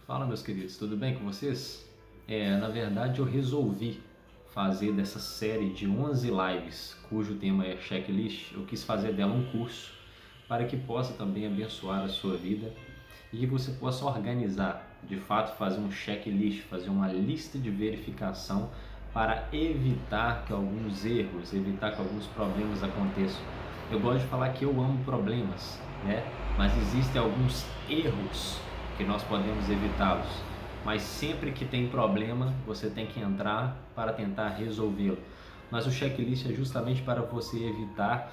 Fala, meus queridos, tudo bem com vocês? Na verdade, eu resolvi fazer dessa série de 11 lives, cujo tema é checklist, eu quis fazer dela um curso para que possa também abençoar a sua vida e que você possa organizar, de fato, fazer um checklist, fazer uma lista de verificação para evitar que alguns erros, evitar que alguns problemas aconteçam. Eu gosto de falar que eu amo problemas, né? Mas existem alguns erros que nós podemos evitá-los. Mas sempre que tem problema, você tem que entrar para tentar resolvê-lo. Mas o checklist é justamente para você evitar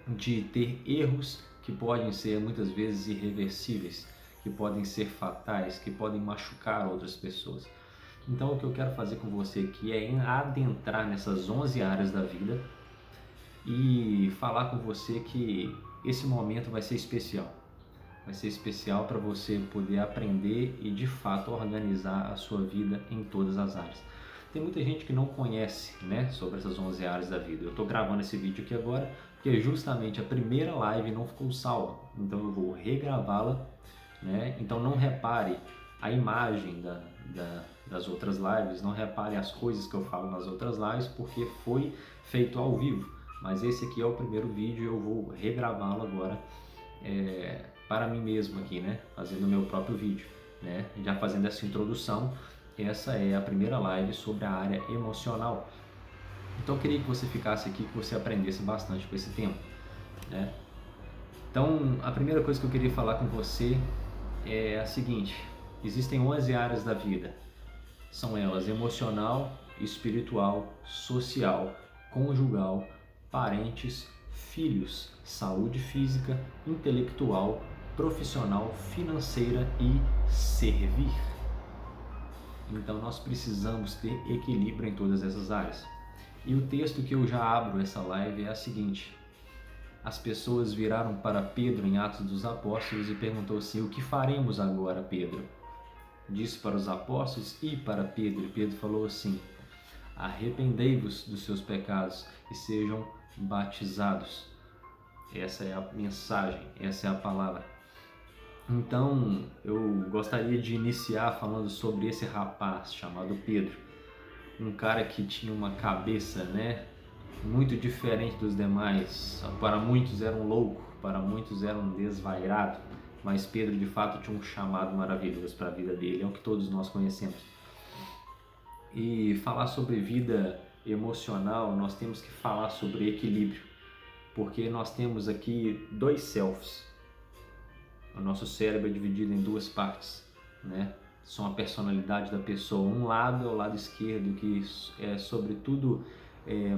de ter erros que podem ser muitas vezes irreversíveis, que podem ser fatais, que podem machucar outras pessoas. Então o que eu quero fazer com você aqui é adentrar nessas 11 áreas da vida e falar com você que esse momento vai ser especial. Vai ser especial para você poder aprender e de fato organizar a sua vida em todas as áreas. Tem muita gente que não conhece, né, sobre essas 11 áreas da vida. Eu estou gravando esse vídeo aqui agora porque justamente a primeira live não ficou salva, então eu vou regravá-la, né? Então não repare a imagem das outras lives, não repare as coisas que eu falo nas outras lives porque foi feito ao vivo. Mas esse aqui é o primeiro vídeo e eu vou regravá-lo agora para mim mesmo aqui, né? Fazendo o meu próprio vídeo, né? Já fazendo essa introdução, essa é a primeira live sobre a área emocional. Então eu queria que você ficasse aqui, que você aprendesse bastante com esse tema, né? Então a primeira coisa que eu queria falar com você é a seguinte: existem 11 áreas da vida. São elas emocional, espiritual, social, conjugal, parentes, filhos, saúde física, intelectual, profissional, financeira e servir. Então nós precisamos ter equilíbrio em todas essas áreas. E o texto que eu já abro essa live é a seguinte: as pessoas viraram para Pedro em Atos dos Apóstolos e perguntou assim: o que faremos agora, Pedro? Disse para os apóstolos e para Pedro, e Pedro falou assim: arrependei-vos dos seus pecados e sejam batizados. Essa é a mensagem, essa é a palavra. Então eu gostaria de iniciar falando sobre esse rapaz chamado Pedro, um cara que tinha uma cabeça, né, muito diferente dos demais. Para muitos era um louco, para muitos era um desvairado, mas Pedro de fato tinha um chamado maravilhoso para a vida dele, é o que todos nós conhecemos. E falar sobre vida emocional, nós temos que falar sobre equilíbrio, porque nós temos aqui dois selves. O nosso cérebro é dividido em duas partes, né? São a personalidade da pessoa. Um lado é o lado esquerdo, que é sobretudo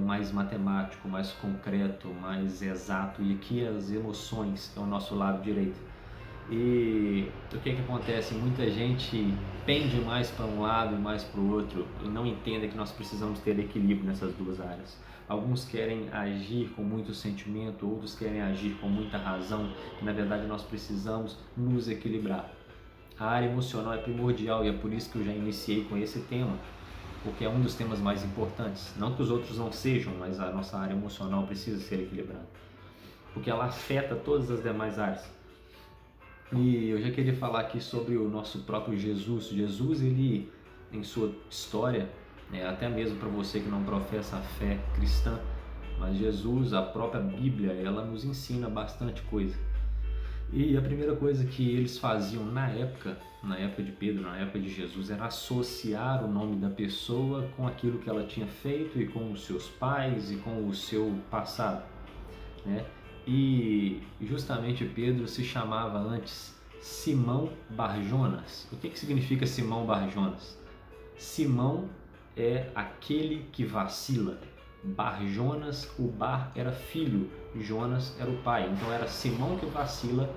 mais matemático, mais concreto, mais exato, e aqui as emoções é o nosso lado direito. E o que acontece? Muita gente pende mais para um lado e mais para o outro e não entende que nós precisamos ter equilíbrio nessas duas áreas. Alguns querem agir com muito sentimento, outros querem agir com muita razão, e na verdade nós precisamos nos equilibrar. A área emocional é primordial e é por isso que eu já iniciei com esse tema, porque é um dos temas mais importantes. Não que os outros não sejam, mas a nossa área emocional precisa ser equilibrada, porque ela afeta todas as demais áreas. E eu já queria falar aqui sobre o nosso próprio Jesus. Jesus, ele, em sua história, até mesmo para você que não professa a fé cristã, mas Jesus, a própria Bíblia, ela nos ensina bastante coisa. E a primeira coisa que eles faziam na época de Pedro, na época de Jesus, era associar o nome da pessoa com aquilo que ela tinha feito e com os seus pais e com o seu passado, né? E justamente Pedro se chamava antes Simão Barjonas. O que significa Simão Barjonas? Simão é aquele que vacila. Barjonas, o Bar era filho, Jonas era o pai. Então era Simão que vacila,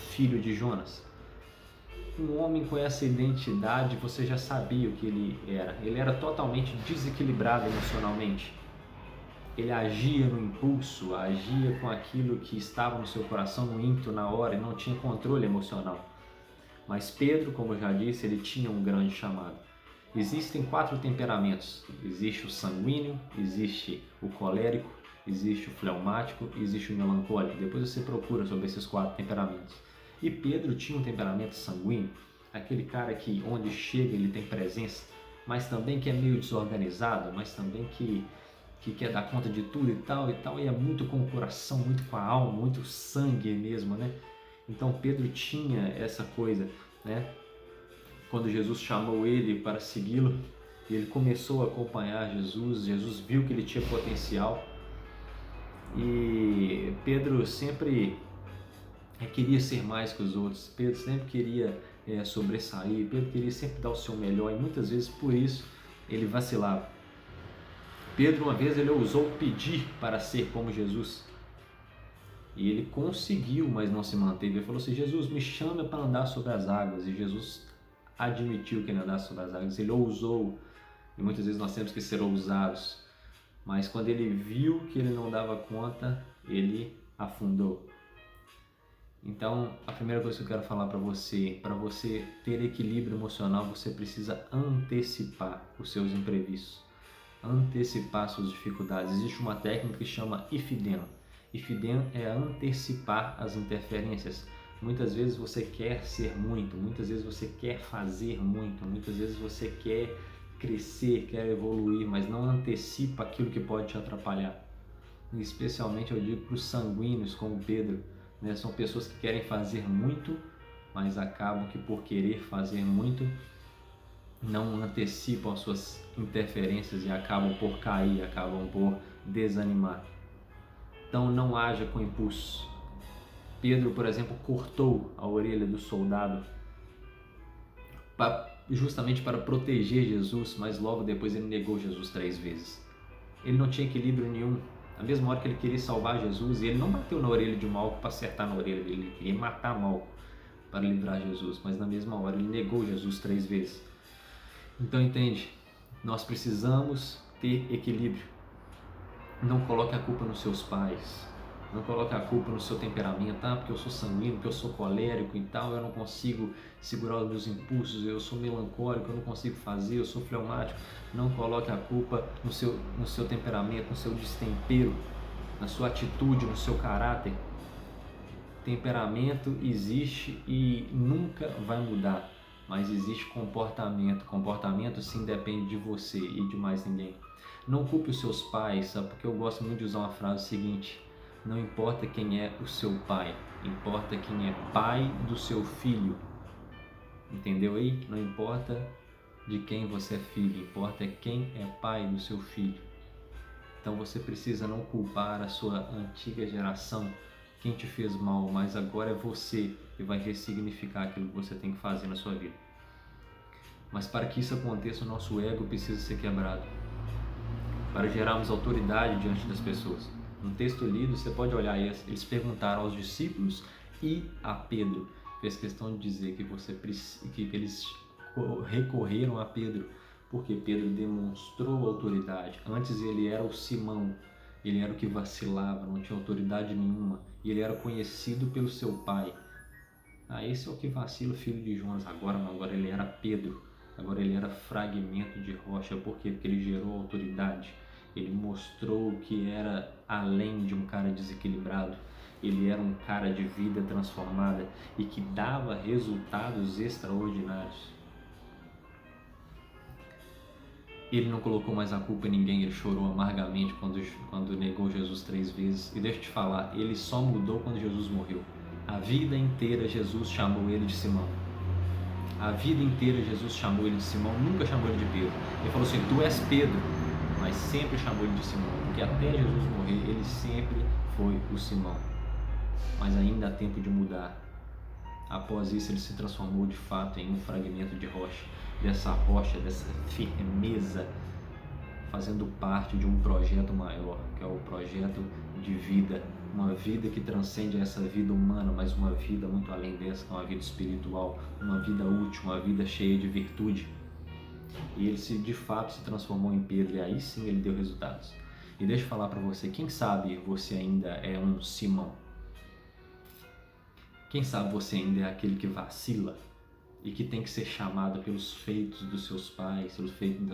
filho de Jonas. Um homem com essa identidade, você já sabia o que ele era. Ele era totalmente desequilibrado emocionalmente. Ele agia no impulso, agia com aquilo que estava no seu coração, no ímpeto, na hora, e não tinha controle emocional. Mas Pedro, como eu já disse, ele tinha um grande chamado. Existem 4 temperamentos. Existe o sanguíneo, existe o colérico, existe o fleumático e existe o melancólico. Depois você procura sobre esses 4 temperamentos. E Pedro tinha um temperamento sanguíneo. aquele cara que onde chega ele tem presença, mas também que é meio desorganizado, mas também que quer dar conta de tudo e tal, e é muito com o coração, muito com a alma, muito sangue mesmo, né? Então Pedro tinha essa coisa, né? Quando Jesus chamou ele para segui-lo, ele começou a acompanhar Jesus viu que ele tinha potencial, e Pedro sempre queria ser mais que os outros, Pedro sempre queria sobressair, Pedro queria sempre dar o seu melhor, e muitas vezes por isso ele vacilava. Pedro, uma vez, ele ousou pedir para ser como Jesus, e ele conseguiu, mas não se manteve. Ele falou assim: Jesus, me chama para andar sobre as águas. E Jesus admitiu que ele andasse sobre as águas, ele ousou, e muitas vezes nós temos que ser ousados, mas quando ele viu que ele não dava conta, ele afundou. Então, a primeira coisa que eu quero falar para você ter equilíbrio emocional, você precisa antecipar os seus imprevistos, antecipar suas dificuldades. Existe uma técnica que chama IFDEM. IFDEM é antecipar as interferências. Muitas vezes você quer ser muito, muitas vezes você quer fazer muito, muitas vezes você quer crescer, quer evoluir, mas não antecipa aquilo que pode te atrapalhar. E especialmente eu digo para os sanguíneos como Pedro, né? São pessoas que querem fazer muito, mas acabam que por querer fazer muito não antecipam as suas interferências e acabam por cair, acabam por desanimar. Então não haja com impulso. Pedro, por exemplo, cortou a orelha do soldado justamente para proteger Jesus, mas logo depois ele negou Jesus 3 vezes. Ele não tinha equilíbrio nenhum. Na mesma hora que ele queria salvar Jesus, ele não bateu na orelha de Malco para acertar na orelha dele, ele queria matar Malco para livrar Jesus, mas na mesma hora ele negou Jesus 3 vezes. Então entende, nós precisamos ter equilíbrio. Não coloque a culpa nos seus pais, não coloque a culpa no seu temperamento, porque eu sou sanguíneo, porque eu sou colérico e tal, eu não consigo segurar os meus impulsos, eu sou melancólico, eu não consigo fazer, eu sou fleumático. Não coloque a culpa no seu temperamento, no seu destempero, na sua atitude, no seu caráter. Temperamento existe e nunca vai mudar, mas existe comportamento. Comportamento sim depende de você e de mais ninguém. Não culpe os seus pais, sabe? Porque eu gosto muito de usar uma frase seguinte: não importa quem é o seu pai, importa quem é pai do seu filho. Entendeu aí? Não importa de quem você é filho, importa quem é pai do seu filho. Então você precisa não culpar a sua antiga geração, quem te fez mal, mas agora é você que vai ressignificar aquilo que você tem que fazer na sua vida. Mas para que isso aconteça, o nosso ego precisa ser quebrado, para gerarmos autoridade diante das pessoas. No texto lido, você pode olhar, eles perguntaram aos discípulos e a Pedro. Fez questão de dizer que eles recorreram a Pedro, porque Pedro demonstrou autoridade. Antes ele era o Simão, ele era o que vacilava, não tinha autoridade nenhuma, e ele era conhecido pelo seu pai. Esse é o que vacila, filho de Jonas. Agora ele era Pedro, agora ele era fragmento de rocha. Por quê? Porque ele gerou autoridade, ele mostrou que era além de um cara desequilibrado. Ele era um cara de vida transformada e que dava resultados extraordinários. Ele não colocou mais a culpa em ninguém, ele chorou amargamente quando negou Jesus 3 vezes. E deixa eu te falar, ele só mudou quando Jesus morreu. A vida inteira Jesus chamou ele de Simão. A vida inteira Jesus chamou ele de Simão, nunca chamou ele de Pedro. Ele falou assim: tu és Pedro, mas sempre chamou ele de Simão, porque até Jesus morrer ele sempre foi o Simão. Mas ainda há tempo de mudar. Após isso ele se transformou de fato em um fragmento de rocha, dessa firmeza, fazendo parte de um projeto maior, que é o projeto de vida, uma vida que transcende essa vida humana, mas uma vida muito além dessa, que é uma vida espiritual, uma vida útil, uma vida cheia de virtude. E ele de fato se transformou em Pedro, e aí sim ele deu resultados. E deixa eu falar para você, quem sabe você ainda é um Simão? Quem sabe você ainda é aquele que vacila e que tem que ser chamado pelos feitos dos seus pais, pelos feitos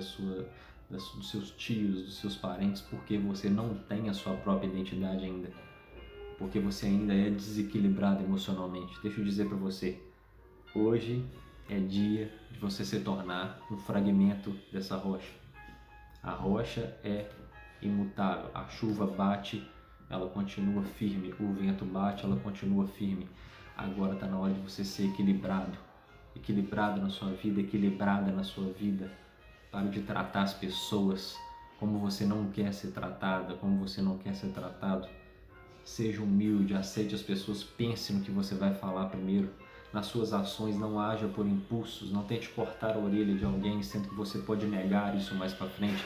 dos seus tios, dos seus parentes, porque você não tem a sua própria identidade ainda, porque você ainda é desequilibrado emocionalmente. Deixa eu dizer para você, hoje É dia de você se tornar um fragmento dessa rocha. A rocha é imutável. A chuva bate, ela continua firme. O vento bate, ela continua firme. Agora está na hora de você ser equilibrado. Equilibrado na sua vida, equilibrada na sua vida. Pare de tratar as pessoas como você não quer ser tratada, como você não quer ser tratado. Seja humilde, aceite as pessoas, pense no que você vai falar primeiro. Nas suas ações, não haja por impulsos, não tente cortar a orelha de alguém, sendo que você pode negar isso mais para frente.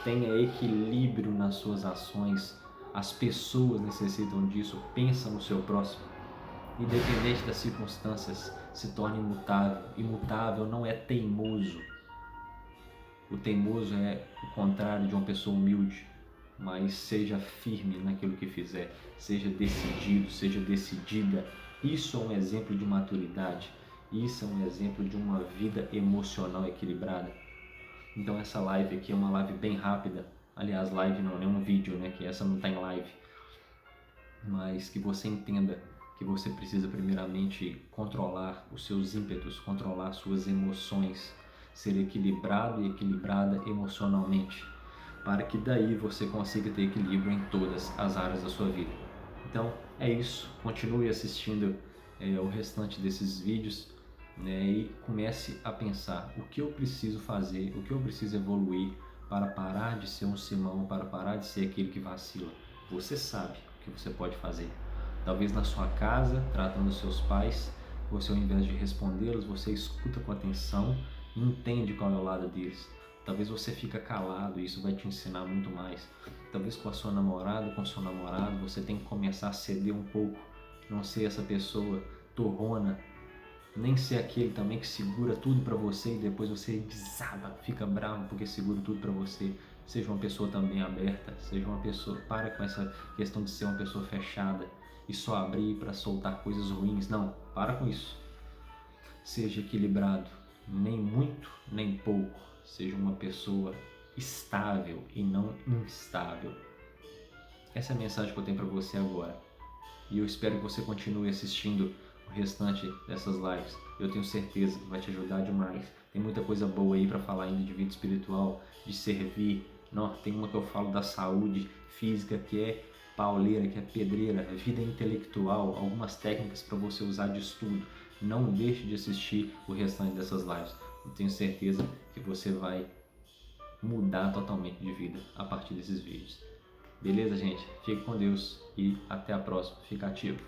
Tenha equilíbrio nas suas ações. As pessoas necessitam disso. Pensa no seu próximo. Independente das circunstâncias, se torne imutável. Imutável não é teimoso. O teimoso é o contrário de uma pessoa humilde. Mas seja firme naquilo que fizer, seja decidido, seja decidida. Isso é um exemplo de maturidade, isso é um exemplo de uma vida emocional equilibrada. Então essa live aqui é uma live bem rápida, aliás, live não é um vídeo, né, que essa não está em live, mas que você entenda que você precisa primeiramente controlar os seus ímpetos, controlar suas emoções, ser equilibrado e equilibrada emocionalmente, para que daí você consiga ter equilíbrio em todas as áreas da sua vida. Então é isso, continue assistindo o restante desses vídeos, né, e comece a pensar o que eu preciso fazer, o que eu preciso evoluir para parar de ser um Simão, para parar de ser aquele que vacila. Você sabe o que você pode fazer. Talvez na sua casa, tratando os seus pais, você ao invés de respondê-los, você escuta com atenção e entende qual é o lado deles. Talvez você fica calado e isso vai te ensinar muito mais. Talvez com a sua namorada, com o seu namorado, você tem que começar a ceder um pouco. Não ser essa pessoa torrona, nem ser aquele também que segura tudo pra você e depois você desaba, fica bravo porque segura tudo pra você. Seja uma pessoa também aberta, seja uma pessoa, para com essa questão de ser uma pessoa fechada e só abrir para soltar coisas ruins. Não, para com isso. Seja equilibrado, nem muito, nem pouco. Seja uma pessoa estável e não instável. Essa é a mensagem que eu tenho para você agora. E eu espero que você continue assistindo o restante dessas lives. Eu tenho certeza que vai te ajudar demais. Tem muita coisa boa aí para falar ainda de vida espiritual, de servir. Não, tem uma que eu falo da saúde física, que é pauleira, que é pedreira, vida intelectual, algumas técnicas para você usar de estudo. Não deixe de assistir o restante dessas lives. Eu tenho certeza que você vai mudar totalmente de vida a partir desses vídeos. Beleza, gente? Fique com Deus e até a próxima. Fica ativo.